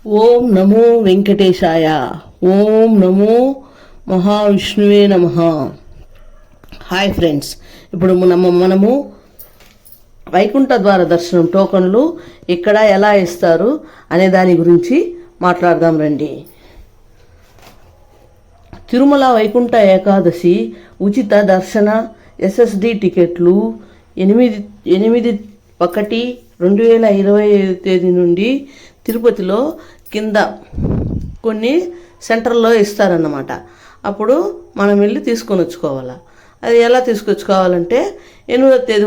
ఓం నమో వెంకటేశాయ. ఓం నమో మహావిష్ణువే నమః. Hi friends, ఇప్పుడు మనము వైకుంఠ ద్వార దర్శనం టోకన్లు ఇక్కడ ఎలా ఇస్తారు అనే దాని గురించి మాట్లాడదాం రండి. తిరుమల వైకుంఠ ఏకాదశి ఉచిత దర్శన ఎస్ఎస్డి టికెట్లు 8/1/2025 తేదీ నుండి తిరుపతిలో కింద కొన్ని సెంటర్లో ఇస్తారన్నమాట. అప్పుడు మనం వెళ్ళి తీసుకొని వచ్చుకోవాలి. అది ఎలా తీసుకొచ్చుకోవాలంటే 8వ తేదీ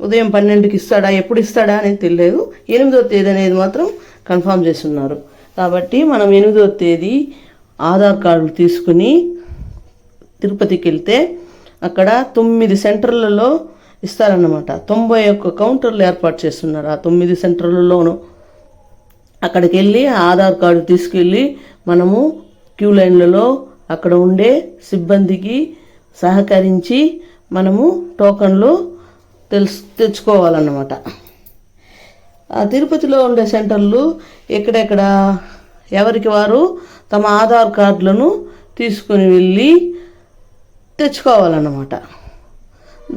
ఉదయం 12కి ఇస్తాడా, ఎప్పుడు ఇస్తాడా అనేది తెలియదు. 8వ తేదీ అనేది మాత్రం కన్ఫామ్ చేసి ఉన్నారు. కాబట్టి మనం 8వ తేదీ ఆధార్ కార్డులు తీసుకుని తిరుపతికి వెళ్తే అక్కడ 9 సెంటర్లలో ఇస్తారన్నమాట. 91 కౌంటర్లు ఏర్పాటు చేస్తున్నారు. ఆ 9 సెంటర్లలోనూ అక్కడికి వెళ్ళి ఆధార్ కార్డు తీసుకెళ్ళి మనము క్యూ లైన్లలో అక్కడ ఉండే సిబ్బందికి సహకరించి మనము టోకన్లు తెచ్చుకోవాలన్నమాట. ఆ తిరుపతిలో ఉండే సెంటర్లు ఎక్కడెక్కడ ఎవరికి వారు తమ ఆధార్ కార్డులను తీసుకుని వెళ్ళి తెచ్చుకోవాలన్నమాట.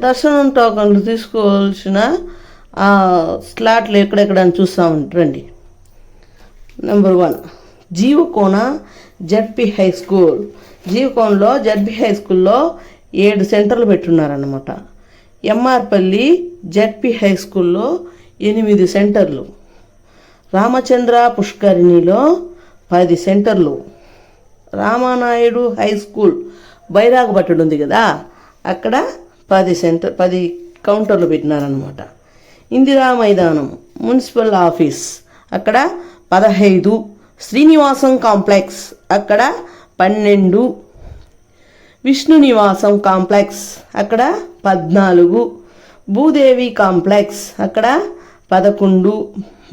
దర్శనం టోకన్లు తీసుకోవాల్సిన స్లాట్లు ఎక్కడెక్కడ అని చూస్తామండి. Number 1 Jeevakona ZP high school. జీవకోనలో జడ్పీ హై స్కూల్లో 7 సెంటర్లు పెట్టున్నారన్నమాట. ఎంఆర్పల్లి జడ్పీ హై స్కూల్లో 8 సెంటర్లు. రామచంద్ర పుష్కరిణిలో 10 సెంటర్లు. రామానాయుడు హై స్కూల్ బైరాగపట్టుడు ఉంది కదా, అక్కడ 10 కౌంటర్లు పెట్టినారనమాట. ఇందిరా మైదానం మున్సిపల్ ఆఫీస్ అక్కడ 15. శ్రీనివాసం కాంప్లెక్స్ అక్కడ 12. విష్ణు నివాసం కాంప్లెక్స్ అక్కడ 14. భూదేవి కాంప్లెక్స్ అక్కడ 11.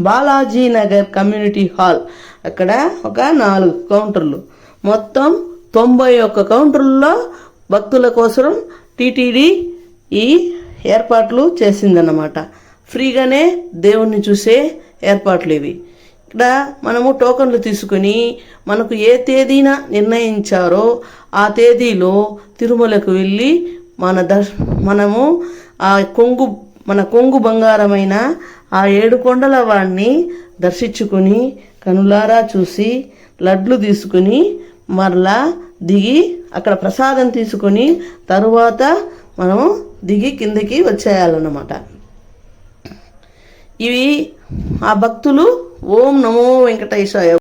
బాలాజీ నగర్ కమ్యూనిటీ హాల్ అక్కడ ఒక 4 కౌంటర్లు. మొత్తం 91 కౌంటర్లలో భక్తుల కోసం టీటీడీ ఈ ఏర్పాట్లు చేసిందన్నమాట. ఫ్రీగానే దేవుణ్ణి చూసే ఏర్పాట్లు ఇవి. ఇక్కడ మనము టోకన్లు తీసుకుని మనకు ఏ తేదీన నిర్ణయించారో ఆ తేదీలో తిరుమలకు వెళ్ళి మనము మన కొంగు బంగారమైన ఆ 7 కొండల వాడిని దర్శించుకుని కనులారా చూసి లడ్లు తీసుకుని మరలా దిగి అక్కడ ప్రసాదం తీసుకొని తరువాత మనము దిగి కిందకి వచ్చేయాలన్నమాట. ఇవి ఆ భక్తులు ఓం నమో వెంకటేశాయ